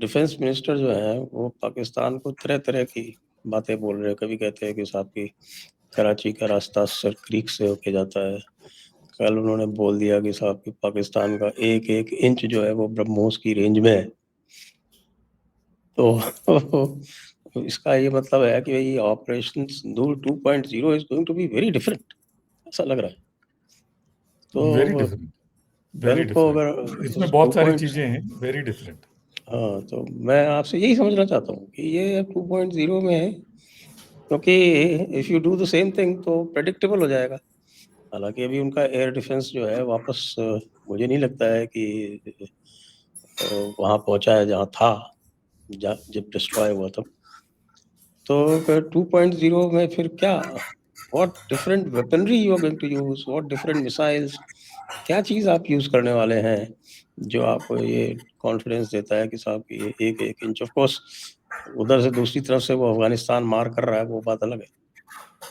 Defence minister जो है वो पाकिस्तान को तरह-तरह की बातें बोल रहे हैं। कभी कहते हैं कि साहब कि कराची का रास्ता सर क्रीक से होके जाता है। कल उन्होंने बोल दिया कि साहब कि पाकिस्तान का एक-एक इंच जो है वो ब्रह्मोस की रेंज में है। तो इसका ये मतलब है कि भई operation Sindoor 2.0 is going to be very different, ऐसा लग रहा है। वेरी तो डिफरेंट, कल वेरी को डिफरेंट। अगर इसमें इस 2 बहुत सारी पॉइंट्स चीजें हैं, वेरी डिफरेंट। हाँ, तो मैं आपसे यही समझना चाहता हूँ कि ये 2.0 में है, क्योंकि if you do the same thing तो प्रेडिक्टेबल हो जाएगा। हालाँकि अभी उनका एयर डिफेंस जो है वापस मुझे नहीं लगता है कि वहाँ पहुँचा है जहाँ था, जब डिस्ट्रॉय हुआ तब। तो फिर 2.0 में फिर क्या? What different weaponry you are going to use? What different missiles? क्या चीज़ आप यूज़ करने वाले हैं, जो आपको ये कॉन्फिडेंस देता है कि साहब कि ये एक-एक इंच ऑफ कोर्स उधर से दूसरी तरफ से वो अफ़गानिस्तान मार कर रहा है, वो बात अलग है।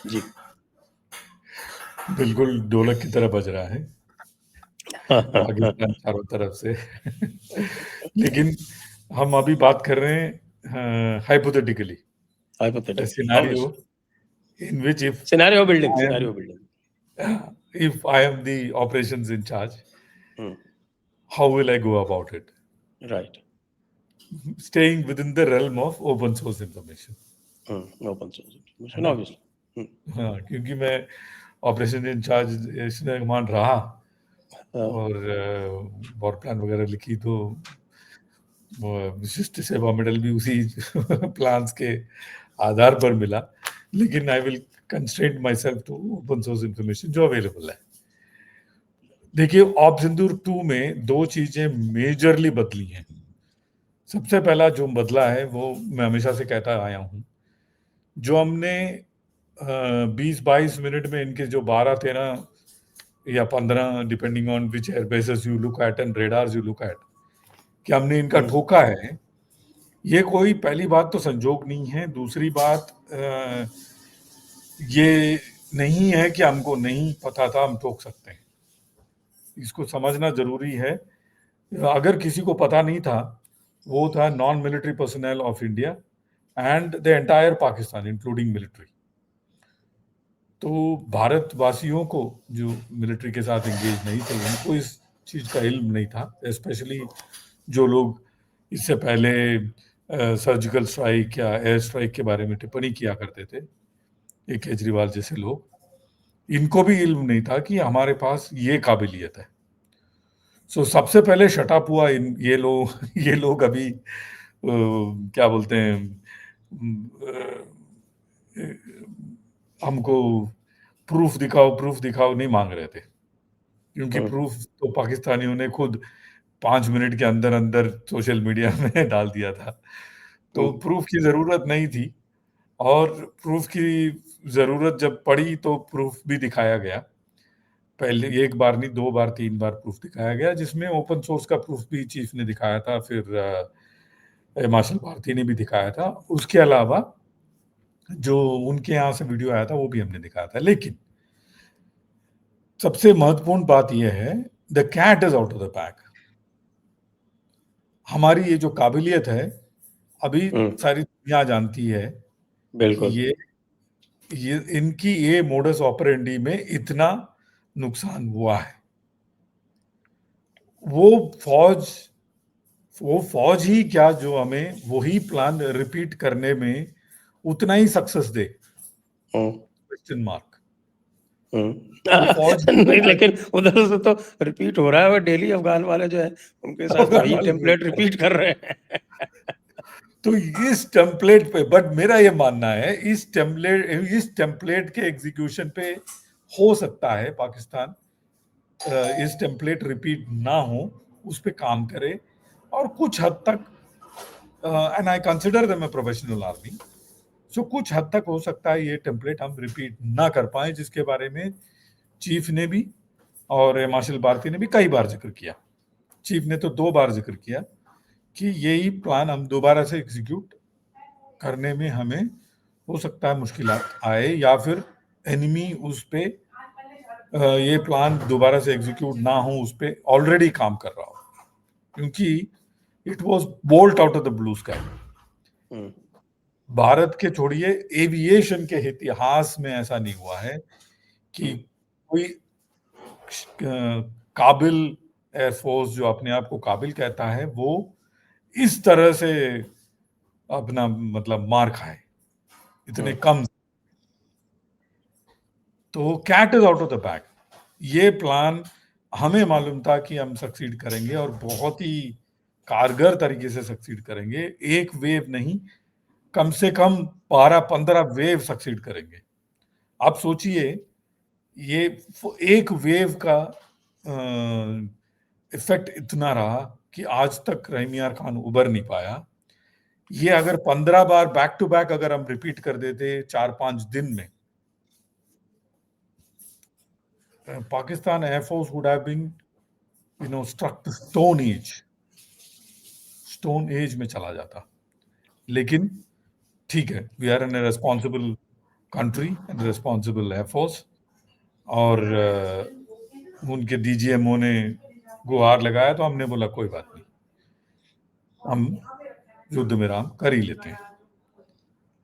जी। बिल्कुल ढोलक की तरह बज रहा है पाकिस्तान चारों तरफ से। लेकिन हम अभी बात कर रहे हैं hypothetically, Hypothetically, scenario obviously. In which Scenario building, I am scenario building. if I am the operations in charge, Hmm, how will I go about it? right. Staying within the realm of open source information, Open source है information, ना? obviously. Hmm. हाँ, क्योंकि मैं operation in charge इसमें command रहा और war plan वगैरह लिखी, तो विशिष्ट सेवा मेडल भी उसी प्लान्स के आधार पर मिला। लेकिन I will constraint myself to open source information जो अवेलेबल है। देखिए, ऑप सिंदूर 2 में दो चीजें मेजरली बदली हैं। सबसे पहला जो बदला है वो मैं हमेशा से कहता आया हूं, जो हमने 20-22 मिनट में इनके जो 12-13 या 15 depending on which airbases you look at and radars you look at, कि हमने इनका Hmm. ठोका है, ये कोई पहली बात तो संजोग नहीं है। दूसरी बात, ये नहीं है कि हमको नहीं पता था हम ठोक सकते हैं। इसको समझना जरूरी है। अगर किसी को पता नहीं था, वो था non military personnel of India and the entire Pakistan including military. तो भारतवासियों को जो मिलिट्री के साथ एंगेज नहीं थे, उनको इस चीज का इल्म नहीं था। स्पेशली जो लोग इससे पहले सर्जिकल स्ट्राइक या एयर स्ट्राइक के बारे में टिप्पणी किया करते थे, ये केजरीवाल जैसे लोग, इनको भी इल्म नहीं था कि हमारे पास ये काबिलियत है। सो सबसे पहले शटअप हुआ ये लोग ये लोग अभी क्या बोलते हैं, हमको प्रूफ दिखाओ नहीं मांग रहे थे, क्योंकि Hmm. प्रूफ तो पाकिस्तानियों ने खुद 5 मिनट के अंदर अंदर सोशल मीडिया में डाल दिया था। तो Hmm. प्रूफ की जरूरत नहीं थी, और प्रूफ की जरूरत जब पड़ी तो प्रूफ भी दिखाया गया। पहले एक बार नहीं, 2 बार 3 बार प्रूफ दिखाया गया, जिसमें ओपन सोर्स का प्रूफ भी चीफ ने दिखाया था, फिर मार्शल भारती ने भी दिखाया था। उसके अलावा जो उनके यहाँ से वीडियो आया था वो भी हमने दिखाया था। लेकिन सबसे महत्वपूर्ण बात यह है, the cat is out of the bag. हमारी ये जो काबिलियत है, अभी Hmm. सारी दुनिया जानती है कि बिल्कुल। ये इनकी ये मोडस ऑपरेंडी में इतना नुकसान हुआ है। वो फौज वो फौज ही क्या जो हमें वही प्लान रिपीट करने में उतना ही सक्सेस दे, Hmm. Question mark. Hmm. वो फौज नहीं, लेकिन उधर से तो रिपीट हो रहा है, और डेली अफ़गान वाले जो है उनके साथ अफगान वही वाले टेम्पलेट रिपीट कर रहे हैं। तो इस टेम्पलेट पे, बट मेरा ये मानना है, इस टेम्पलेट के एग्जीक्यूशन पे हो सकता है पाकिस्तान इस टेम्पलेट रिपीट ना हो, उस पे काम करे। और कुछ हद तक, and I consider them a professional army, so कुछ हद तक हो सकता है ये टेम्पलेट हम रिपीट ना कर पाए, जिसके बारे में चीफ ने भी और मार्शल भारती ने भी कई बार जिक्र किया। चीफ ने तो 2 बार जिक्र किया कि यही प्लान हम दोबारा से एग्जीक्यूट करने में हमें हो सकता है मुश्किलात आए, या फिर एनिमी उस पे ये प्लान दोबारा से एग्जीक्यूट ना हो, उस पे ऑलरेडी काम कर रहा हो। क्योंकि it was bolt out of the blue sky. Hmm, Bharat के छोड़िए, एविएशन के इतिहास में ऐसा नहीं हुआ है कि कोई काबिल एयरफोर्स जो अपने आप को काबिल कहता है वो इस तरह से अपना मतलब मार खाए इतने कम। तो cat is out of the bag. ये प्लान हमें मालूम था कि हम सक्सीड करेंगे और बहुत ही कारगर तरीके से सक्सीड करेंगे। एक वेव नहीं, कम से कम 12-15 वेव सक्सीड करेंगे। आप सोचिए, ये एक वेव का इफेक्ट इतना रहा कि आज तक रहीम यार खान उबर नहीं पाया। ये अगर 15 बार बैक टू बैक अगर हम रिपीट कर देते 4-5 दिन में, Pakistan air force would have been struck the stone age में चला जाता। लेकिन ठीक है, we are an responsible country and responsible air force, और उनके डीजीएमओ ने गुहार लगाया तो हमने बोला कोई बात नहीं, हम युद्ध विराम कर ही लेते हैं।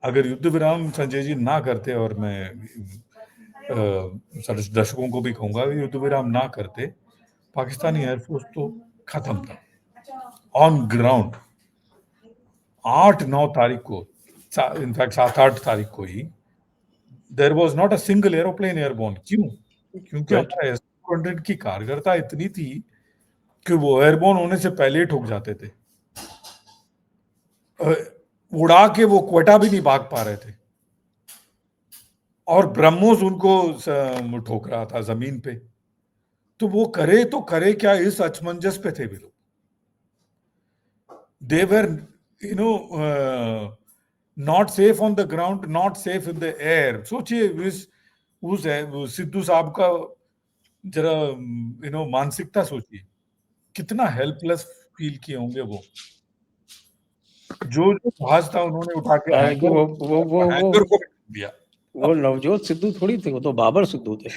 अगर युद्ध विराम संजय जी ना करते, और मैं दर्शकों को भी कहूंगा, युद्ध विराम ना करते, पाकिस्तानी एयरफोर्स तो खत्म था ऑन ग्राउंड। 8-9 तारीख को, इनफैक्ट 7-8 तारीख को ही there was not a single aeroplane airborne. क्यों? क्योंकि हमारा एस-400 की कारगरता इतनी थी कि वो एयरबोर्न होने से पहले ही ठोक जाते थे। उड़ा के वो क्वेटा भी नहीं भाग पा रहे थे, और ब्रह्मोस उनको ठोक रहा था जमीन पे। तो वो करे तो करे क्या, इस अचमंजस पे थे भी लोग। They were not safe on the ground, not safe in the air. सोचिए उस सिद्धू साहब का जरा मानसिकता सोचिए, कितना हेल्पलेस फील किए होंगे वो। जो जहाज था उन्होंने उठा के हैंगर को दिया। वो नवजोत सिद्धू थोड़ी थे, वो तो बाबर सिद्धू थे।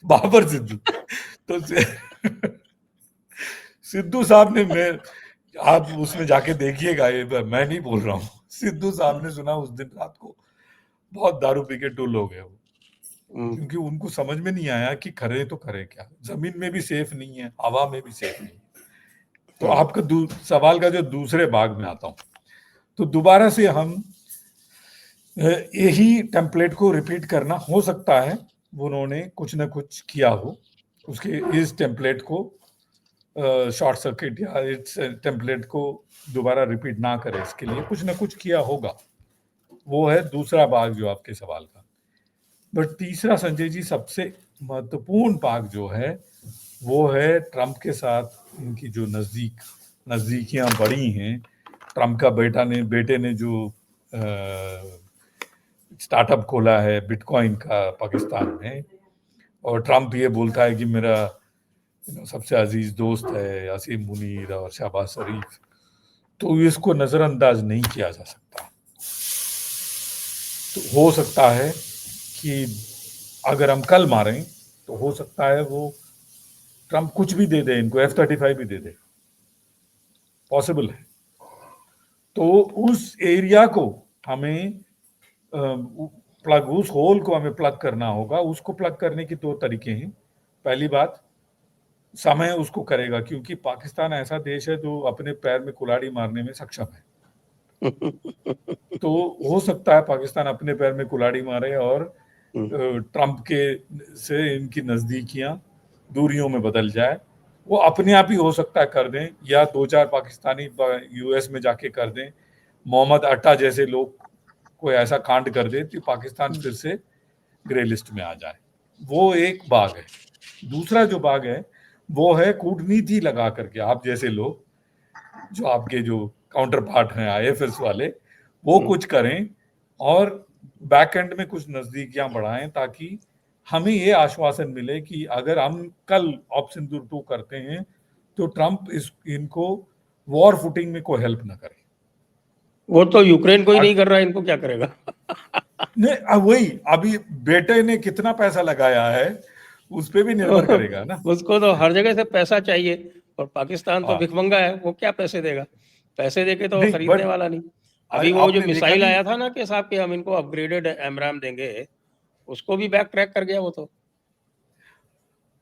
बाबर सिद्धू। तो सिद्धू साहब ने, आप उसमें जाके देखिएगा, ये मैं नहीं बोल रहा हूँ, सिद्धू साहब ने सुना उस दिन रात को बहुत दारू पी के टुल हो गए वो, क्योंकि उनको समझ में नहीं आया कि करे तो करे क्या, जमीन में भी सेफ नहीं है, हवा में भी सेफ नहीं है। तो आपका सवाल का जो दूसरे भाग में आता हूं, तो दोबारा से हम यही टेम्पलेट को रिपीट करना, हो सकता है उन्होंने कुछ ना कुछ किया हो, उसके इस टेम्पलेट को शॉर्ट सर्किट या इस टेम्पलेट को दोबारा रिपीट ना करे, इसके लिए कुछ ना कुछ किया होगा। वो है दूसरा भाग जो आपके सवाल का। बट तीसरा संजय जी, सबसे महत्वपूर्ण भाग जो है वो है ट्रंप के साथ इनकी जो नजदीकियां बढ़ी हैं। ट्रंप का बेटे ने जो स्टार्टअप खोला है बिटकॉइन का पाकिस्तान में, और ट्रंप ये बोलता है कि मेरा सबसे अजीज दोस्त है असीम मुनीर और शहबाज शरीफ, तो इसको नजरअंदाज नहीं किया जा सकता। तो हो सकता है कि अगर हम कल मारें तो हो सकता है वो ट्रंप कुछ भी दे दे, इनको F-35 भी दे दे, पॉसिबल है। तो उस एरिया को हमें उस होल को हमें प्लग करना होगा। उसको प्लग करने की 2 तरीके हैं। पहली बात, समय उसको करेगा, क्योंकि पाकिस्तान ऐसा देश है जो अपने पैर में कुल्हाड़ी मारने में सक्षम है। तो हो सकता है पाकिस्तान अपने पैर में कुल्हाड़ी मारे और ट्रंप के से इनकी नजदीकियां दूरियों में बदल जाए। वो अपने आप ही हो सकता है कर दें, या 2-4 पाकिस्तानी यूएस में जाके कर दें, मोहम्मद अट्टा जैसे लोग कोई ऐसा कांड कर दे कि पाकिस्तान फिर से ग्रे लिस्ट में आ जाए। वो एक भाग है। दूसरा जो भाग है वो है कूटनीति लगा करके आप जैसे लोग, जो आपके जो काउंटर पार्ट हैं IFS वाले, वो कुछ करें और बैक एंड में कुछ नजदीकियां बढ़ाएं, ताकि हमें ये आश्वासन मिले कि अगर हम कल ऑप्शन 2 करते हैं तो ट्रंप इनको वॉर फुटिंग में कोई हेल्प ना करे। वो तो यूक्रेन को ही नहीं कर रहा है, इनको क्या करेगा? नहीं, वही अभी बेटे ने कितना पैसा लगाया है उस पे भी निर्भर करेगा ना। उसको तो हर जगह से पैसा चाहिए, और पाकिस्तान तो भिखमंगा है, वो क्या पैसे देगा? पैसे देके तो वो नहीं, खरीदने बट वाला नहीं। अरे अभी वो जो आपने देखा मिसाइल नहीं, आया था ना कि साहब कि हम इनको अपग्रेडेड एमराम देंगे, उसको भी बैक ट्रैक कर गया वो तो।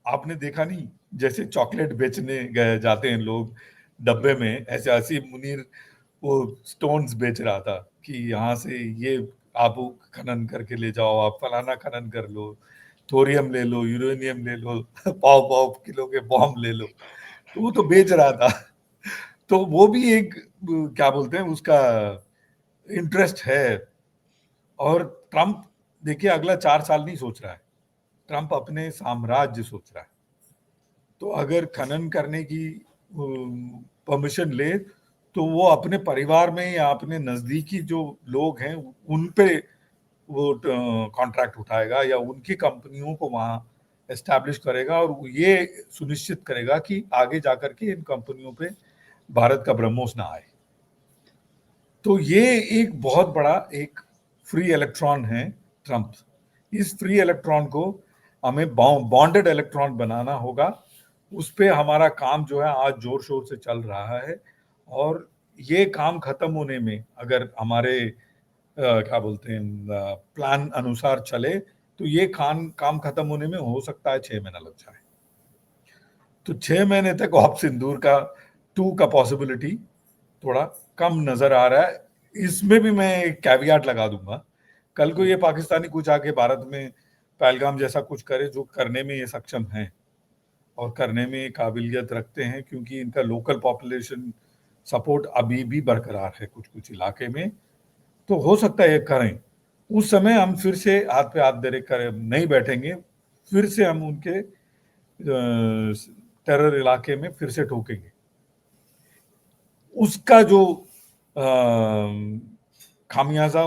आपने देखा नहीं, जैसे चॉकलेट बेचने गए जाते हैं लोग डब्बे में, ऐसे आसिफ मुनीर वो स्टोन्स बेच रहा था कि यहाँ से ये आप खनन करके ले जाओ, आप फलाना खनन कर लो, थोरियम ले लो, यूरेनियम ले लो, पाव पाव किलो के बॉम्ब ले लो, तो वो तो बेच रहा था। तो वो भी एक क्या बोलते हैं उसका इंटरेस्ट है। और ट्रम्प देखिए अगला 4 साल नहीं सोच रहा है, ट्रम्प अपने साम्राज्य सोच रहा है। तो अगर खनन करने की परमिशन ले तो वो अपने परिवार में या अपने नजदीकी जो लोग हैं उन पे वो कॉन्ट्रैक्ट उठाएगा या उनकी कंपनियों को वहां एस्टैब्लिश करेगा और ये सुनिश्चित करेगा कि आगे जाकर के इन कंपनियों पे भारत का ब्रह्मोस ना आए। तो ये एक बहुत बड़ा एक फ्री इलेक्ट्रॉन है ट्रम्प। इस फ्री इलेक्ट्रॉन को हमें बॉन्डेड इलेक्ट्रॉन बनाना होगा। उस पे हमारा काम जो है आज जोर शोर से चल रहा है और ये काम खत्म होने में अगर हमारे क्या बोलते हैं प्लान अनुसार चले तो ये काम खत्म होने में हो सकता है 6 महीना लग जाए। तो 6 महीने तक ऑप सिंदूर का 2 का पॉसिबिलिटी थोड़ा कम नजर आ रहा है। इसमें भी मैं एक कैवियाट लगा दूंगा, कल को ये पाकिस्तानी कुछ आके भारत में पहलगाम जैसा कुछ करे जो करने में ये सक्षम है और करने में काबिलियत रखते हैं, क्योंकि इनका लोकल पॉपुलेशन सपोर्ट अभी भी बरकरार है कुछ कुछ इलाके में, तो हो सकता है ये करें। उस समय हम फिर से हाथ पे हाथ धरे कर नहीं बैठेंगे, फिर से हम उनके टेरर इलाके में फिर से ठोकेंगे। उसका जो खामियाजा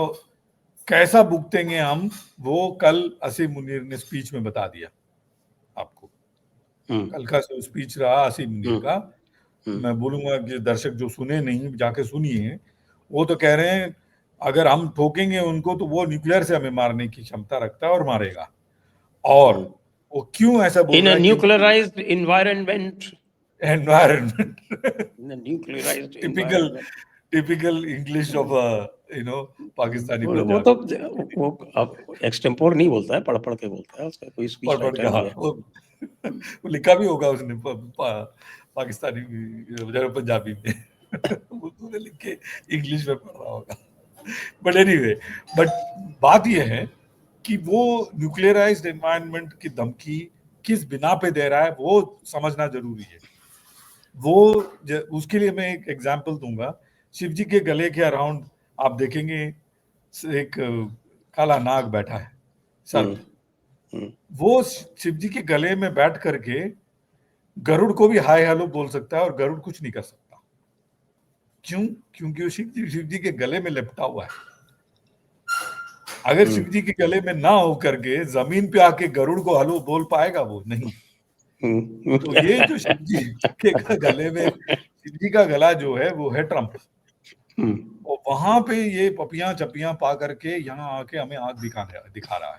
कैसा भुगतेंगे हम, वो कल असीम मुनीर ने स्पीच में बता दिया आपको। कल का जो स्पीच रहा असीम मुनीर का, मैं बोलूंगा कि दर्शक जो सुने नहीं जाके सुनिए। वो तो कह रहे हैं अगर हम ठोकेंगे उनको तो वो न्यूक्लियर से हमें मारने की क्षमता रखता है और मारेगा। और वो क्यों ऐसा बोल इन रहा अ है? Nuclearized environment, environment in a nuclearized typical environment. Typical English of Pakistani वो पंजाबी। तो वो अब एक्सटेम्पोर नहीं बोलता है, पढ़ पढ़ के बोलता है, उसका कोई स्पीच पढ़ राइटर के, नहीं हाँ, है। वो लिखा भी होगा उसने पाकिस्तानी पंजाबी में। उर्दू में लिख के इंग्लिश में पढ़ रहा होगा। बट एनीवे, बट बात यह है कि वो न्यूक्लियराइज्ड एनवायरनमेंट की धमकी किस बिना पे दे रहा है वो समझना जरूरी है। उसके लिए मैं एक एग्जांपल दूंगा। शिव जी के गले के अराउंड आप देखेंगे एक काला नाग बैठा है, सर्प। वो शिव जी के गले में बैठ करके गरुड़ को भी हाय हेलो बोल सकता है और गरुड़ कुछ नहीं कर सकता। क्यों? क्योंकि वो शिव जी के गले में लिपटा हुआ है। अगर शिव जी के गले में ना हो करके जमीन पे आके गरुड़ को हेलो बोल पाएगा? वो नहीं। तो ये जो शिव जी के गले में, शिव जी का गला जो है वो है ट्रम्प, और वहां पे ये पपियां चपियां पा करके यहाँ आके हमें आग दिखा रहा है।